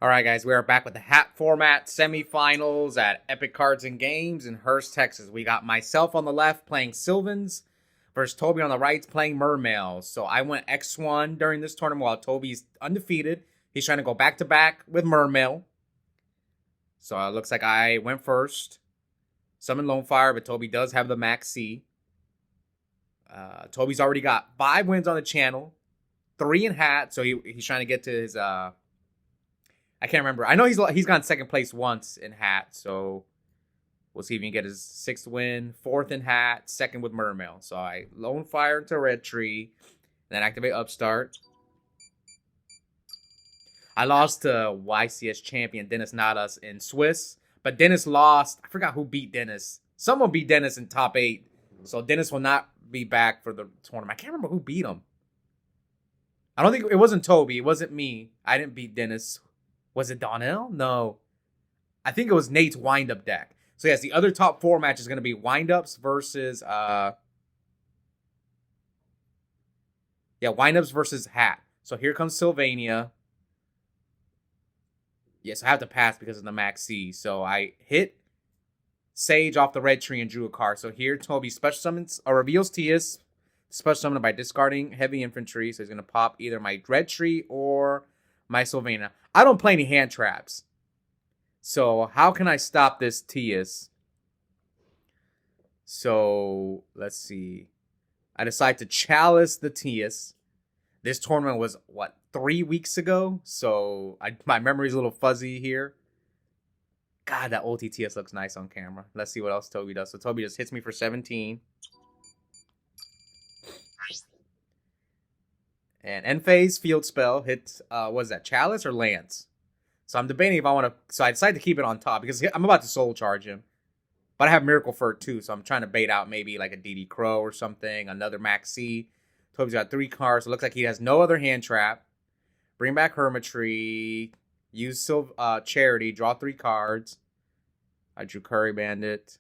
All right, guys, we are back with the hat format semifinals at Epic Cards and Games in Hurst, Texas. We got myself on the left playing Sylvans versus Tobi on the right playing Mermails. So I went X1 during this tournament while Tobi's undefeated. He's trying to go back-to-back with Mermail. So it looks like I went first. Summon Lone Fire, but Tobi does have the Max C. Tobi's already got 5 wins on the channel, 3 in hat, so he's trying to get to his... I can't remember. I know he's gone second place once in hat, so we'll see if he can get his 6th win, 4th in hat, 2nd with Mermail. So I Lone Fire into Red Tree, then activate Upstart. I lost to YCS champion Dennis Nadas in Swiss, but Dennis lost. I forgot who beat Dennis. Someone beat Dennis in top 8, so Dennis will not be back for the tournament. I can't remember who beat him. I don't think it wasn't Tobi. It wasn't me. I didn't beat Dennis. Was it Donnell? No. I think it was Nate's wind-up deck. So yes, the other top 4 match is going to be wind-ups versus wind-ups versus hat. So here comes Sylvania. Yes, I have to pass because of the Max C. So I hit Sage off the red tree and drew a card. So here Tobi special summons or reveals Tias. Special summon by discarding heavy infantry. So he's going to pop either my red tree or my Sylvania. I don't play any hand traps. So how can I stop this Tias? So let's see. I decide to chalice the Tias. This tournament was, 3 weeks ago? So my memory's a little fuzzy here. God, that ulti Tias looks nice on camera. Let's see what else Tobi does. So Tobi just hits me for 17. And end phase field spell hits, was that Chalice or Lance? So I'm debating if I want to, so I decided to keep it on top because I'm about to soul charge him. But I have Miracle Fur too, so I'm trying to bait out maybe like a DD Crow or something, another Max C. Tobi's got 3 cards, so it looks like he has no other hand trap. Bring back Hermitry, use Charity, draw 3 cards. I drew Curry Bandit.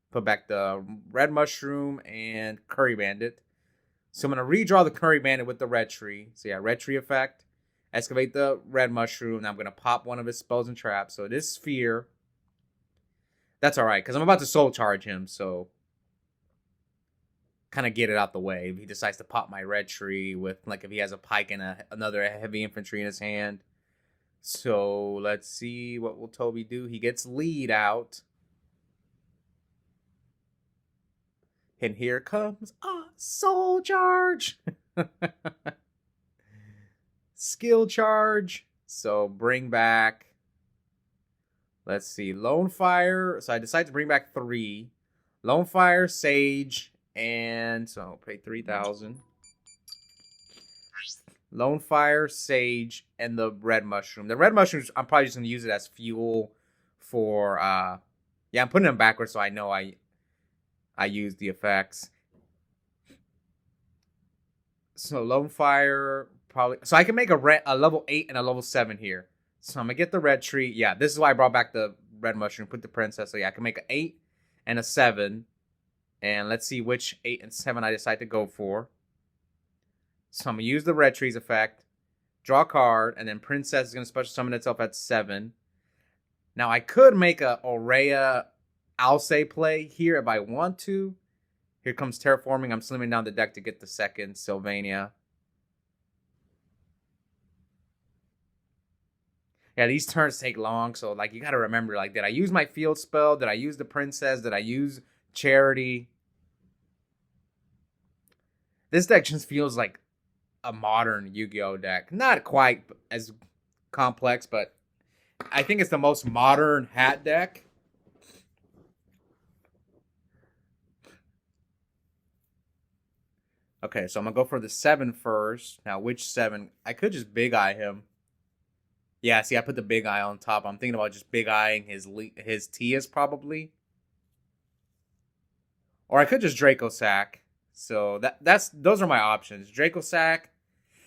Put back the Red Mushroom and Curry Bandit. So I'm going to redraw the Curry Bandit with the Red Tree. So yeah, Red Tree effect. Excavate the Red Mushroom. Now I'm going to pop one of his spells and traps. So it is Sphere. That's alright, because I'm about to soul charge him. So kind of get it out the way. If he decides to pop my Red Tree with, like, if he has a Pike and another heavy infantry in his hand. So let's see, what will Tobi do? He gets lead out. And here comes a soul charge. Skill charge. So bring back. Let's see. Lone Fire. So I decided to bring back 3. Lone Fire, Sage, and so I'll pay 3,000. Lone Fire, Sage, and the Red Mushroom. The Red Mushrooms, I'm probably just going to use it as fuel for, yeah, I'm putting them backwards so I know I use the effects. So Lone Fire, probably. So I can make a level 8 and a level 7 here. So I'm going to get the Red Tree. Yeah, this is why I brought back the Red Mushroom. Put the Princess. So yeah, I can make an 8 and a 7. And let's see which 8 and 7 I decide to go for. So I'm going to use the Red Tree's effect. Draw a card. And then Princess is going to special summon itself at 7. Now I could make a Aurea Alcé play here if I want to. Here comes Terraforming. I'm slimming down the deck to get the 2nd Sylvania. Yeah, these turns take long, so like you gotta remember, like, did I use my field spell? Did I use the Princess? Did I use Charity? This deck just feels like a modern Yu-Gi-Oh deck. Not quite as complex, but I think it's the most modern hat deck. Okay, so I'm going to go for the 7 first. Now, which 7? I could just Big Eye him. Yeah, see, I put the Big Eye on top. I'm thinking about just Big Eyeing his Tias, probably. Or I could just Draco Sack. So those are my options. Draco Sack.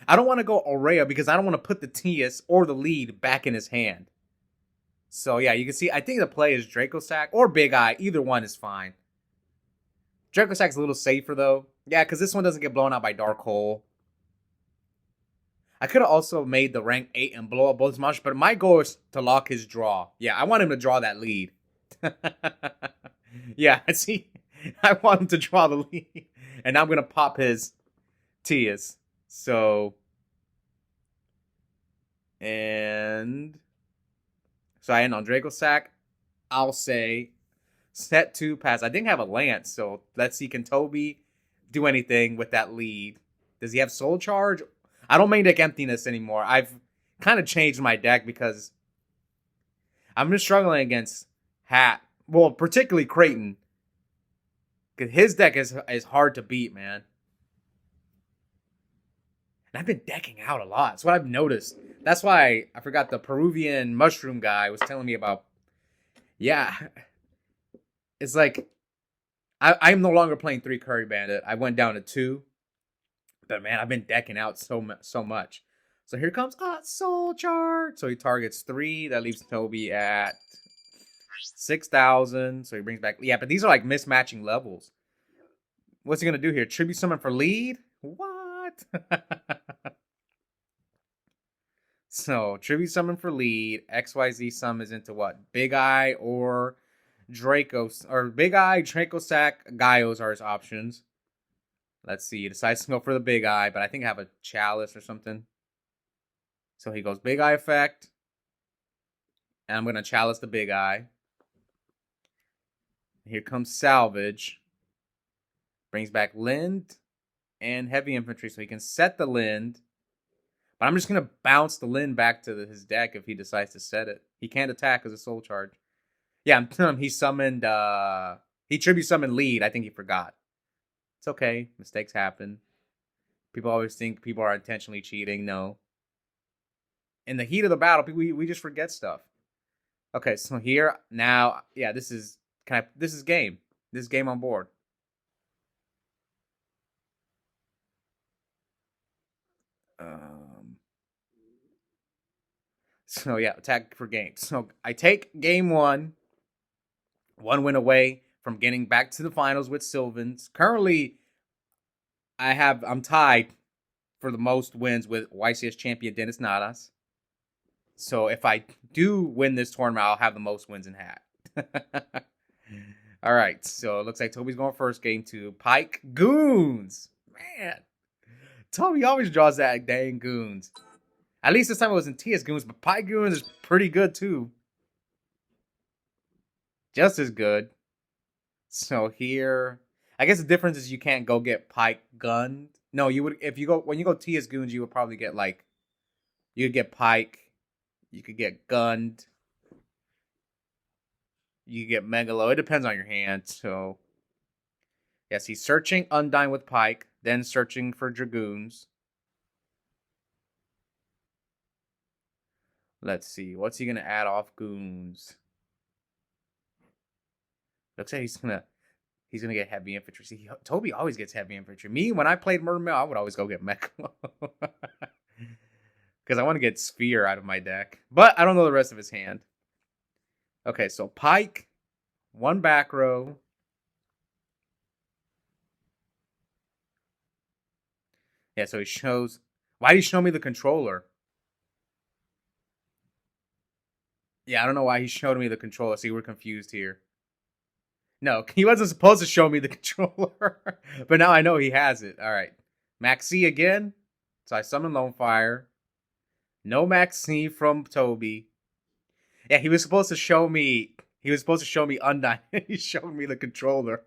I don't want to go Aurea because I don't want to put the Tias or the lead back in his hand. So, yeah, you can see, I think the play is Draco Sack or Big Eye. Either one is fine. Draco Sack's a little safer, though. Yeah, because this one doesn't get blown out by Dark Hole. I could have also made the rank 8 and blow up both his monsters, but my goal is to lock his draw. Yeah, I want him to draw that lead. Yeah, see, I want him to draw the lead, and I'm gonna pop his Tias. So, and so I end on Draco Sack. I'll say set 2 pass. I didn't have a Lance, so let's see, can Tobi do anything with that lead? Does he have Soul Charge? I don't main deck Emptiness anymore. I've kind of changed my deck because I'm just struggling against Hat. Well, particularly Creighton. Because his deck is hard to beat, man. And I've been decking out a lot. That's what I've noticed. That's why I forgot the Peruvian mushroom guy was telling me about. Yeah. It's like I'm no longer playing 3 Curry Bandit. I went down to 2. But man, I've been decking out so much. So here comes Soul Charge. So he targets 3. That leaves Tobi at 6,000. So he brings back. Yeah, but these are like mismatching levels. What's he gonna do here? Tribute summon for lead? What? So tribute summon for lead. XYZ summons into what? Big Eye or Draco, or Big Eye, Draco Sack, Gaios are his options. Let's see. He decides to go for the Big Eye, but I think I have a Chalice or something. So he goes Big Eye effect. And I'm going to Chalice the Big Eye. Here comes Salvage. Brings back Lind and Heavy Infantry, so he can set the Lind. But I'm just going to bounce the Lind back to his deck if he decides to set it. He can't attack as a Soul Charge. Yeah, he summoned, he tribute summoned lead. I think he forgot. It's okay. Mistakes happen. People always think people are intentionally cheating. No. In the heat of the battle, we just forget stuff. Okay, so here, now, yeah, this is game. This is game on board. So yeah, attack for game. So I take game 1. 1 win away from getting back to the finals with Sylvans. Currently, I'm tied for the most wins with YCS champion Dennis Nadas. So if I do win this tournament, I'll have the most wins in Hat. All right, so it looks like Tobi's going first. Game 2. Pike Goons. Man, Tobi always draws that dang Goons. At least this time it was in TS Goons, but Pike Goons is pretty good too. Just as good. So here, I guess the difference is you can't go get Pike gunned. No, you would when you go TS Goons, you would probably get like you could get Pike, you could get gunned, you could get Megalo. It depends on your hand. So yes, he's searching Undyne with Pike, then searching for Dragoons. Let's see, what's he gonna add off Goons? Looks like he's gonna get Heavy Infantry. See, Tobi always gets Heavy Infantry. Me, when I played Mermail, I would always go get Megalo. Because I want to get Sphere out of my deck. But I don't know the rest of his hand. Okay, so Pike, 1 back row. Yeah, so he shows... Why did he show me the controller? Yeah, I don't know why he showed me the controller. See, we're confused here. No, he wasn't supposed to show me the controller. But now I know he has it. All right. Maxi again. So I summon Lone Fire. No Maxi from Tobi. Yeah, he was supposed to show me... He was supposed to show me Undyne. He showed me the controller.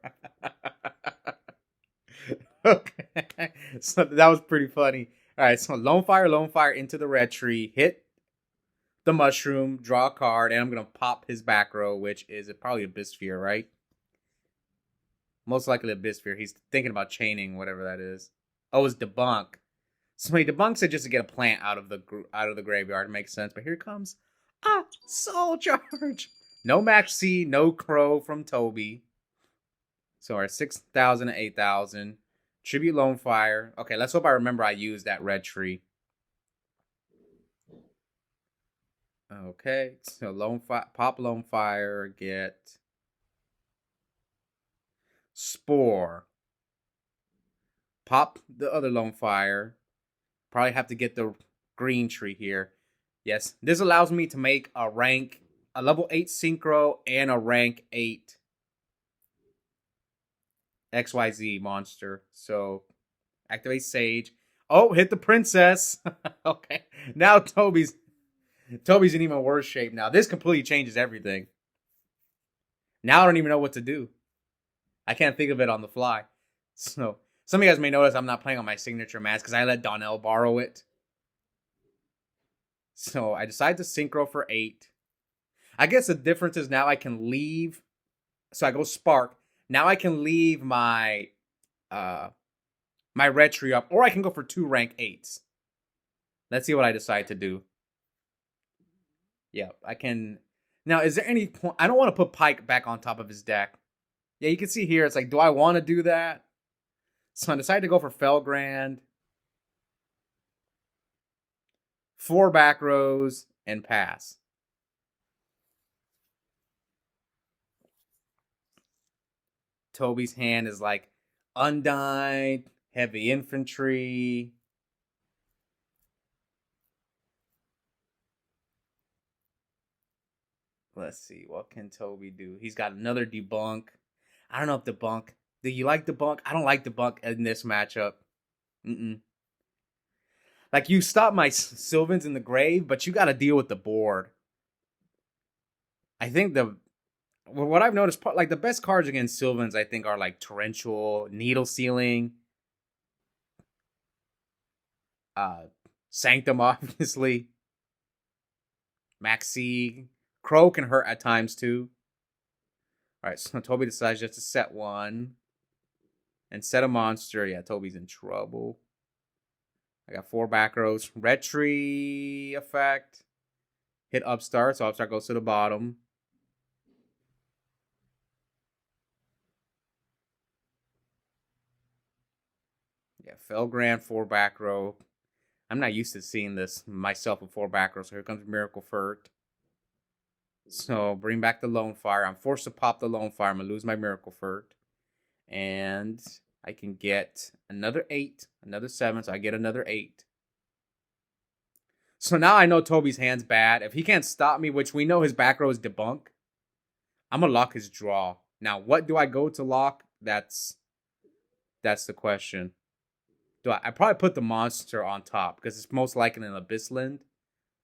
Okay. So that was pretty funny. All right, so Lone Fire into the red tree. Hit the mushroom, draw a card, and I'm going to pop his back row, which is probably Abyss Sphere, right? Most likely Abyss Sphere. He's thinking about chaining, whatever that is. Oh, it's Debunk. So he debunks it just to get a plant out of the graveyard. It makes sense. But here comes Soul Charge. No Max C, no Crow from Tobi. So our 6,000 to 8,000. Tribute Lone Fire. Okay, let's hope I remember I used that red tree. Okay, so pop Lone Fire, get Spore. Pop the other Lone Fire. Probably have to get the green tree here. Yes, this allows me to make a level 8 synchro and a rank 8 XYZ monster. So activate Sage. Oh, hit the princess. Okay. Now Tobi's in even worse shape now. This completely changes everything. Now I don't even know what to do. I can't think of it on the fly. So some of you guys may notice I'm not playing on my signature mask because I let Donnell borrow it. So I decided to synchro for 8. I guess the difference is now I can leave. So I go Spark. Now I can leave my my red tree up, or I can go for 2 rank 8s. Let's see what I decide to do. Yeah, I can. Now, is there any point? I don't want to put Pike back on top of his deck. Yeah, you can see here, it's like, do I want to do that? So I decided to go for Felgrand. 4 back rows and pass. Tobi's hand is like Undyne, heavy infantry. Let's see, what can Tobi do? He's got another debunk. I don't know if debunk. Do you like debunk? I don't like debunk in this matchup. Like, you stop my Sylvans in the grave, but you got to deal with the board. I think what I've noticed, like, the best cards against Sylvans, I think, are like Torrential, Needle Sealing, Sanctum, obviously, Maxi. Crow can hurt at times too. All right, so Tobi decides just to set 1 and set a monster. Yeah, Tobi's in trouble. I got 4 back rows. Red tree effect. Hit Upstart, so Upstart goes to the bottom. Yeah, Felgrand, 4 back row. I'm not used to seeing this myself with 4 back rows, so here comes Miracle Furt. So bring back the Lone Fire. I'm forced to pop the Lone Fire. I'm going to lose my Miracle Furt. And I can get another 8, another 7, so I get another 8. So now I know Tobi's hand's bad. If he can't stop me, which we know his back row is debunk, I'm going to lock his draw. Now, what do I go to lock? That's the question. I probably put the monster on top because it's most likely an Abyssland.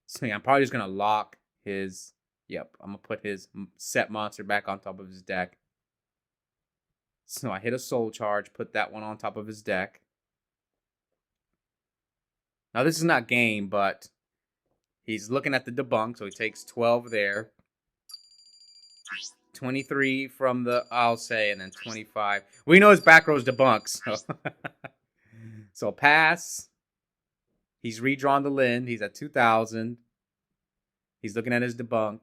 So yeah, I'm probably just going to lock his... Yep, I'm going to put his set monster back on top of his deck. So I hit a Soul Charge, put that one on top of his deck. Now, this is not game, but he's looking at the debunk, so he takes 12 there. 23 from the, I'll say, and then 25. We know his back row's debunks. So. So pass. He's redrawn the Lind. He's at 2,000. He's looking at his debunk.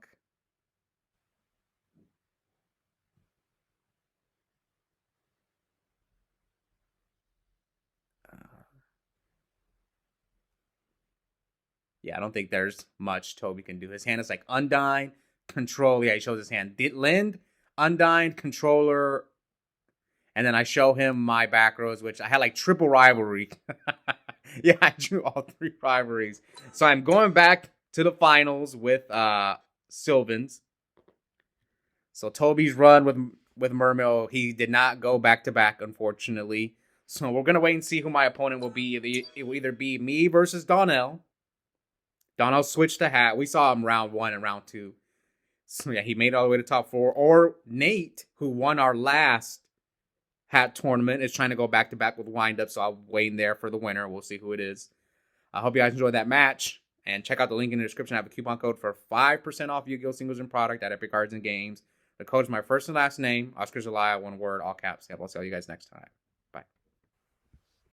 Yeah, I don't think there's much Tobi can do. His hand is like Undyne, Control. Yeah, he shows his hand. Lind, Undyne, Controller. And then I show him my back rows, which I had like triple rivalry. Yeah, I drew all 3 rivalries. So I'm going back to the finals with Sylvans. So Tobi's run with Mermail, he did not go back-to-back, unfortunately. So we're going to wait and see who my opponent will be. It will either be me versus Donnell. Donnell switched the hat. We saw him round 1 and round 2. So yeah, he made it all the way to top 4. Or Nate, who won our last hat tournament, is trying to go back-to-back with Wind-Up. So I'll wait there for the winner. We'll see who it is. I hope you guys enjoyed that match. And check out the link in the description. I have a coupon code for 5% off Yu-Gi-Oh! Singles and product at Epic Cards and Games. The code is my first and last name, Oscar Zelaya, one word, all caps. Yeah, I'll see you guys next time.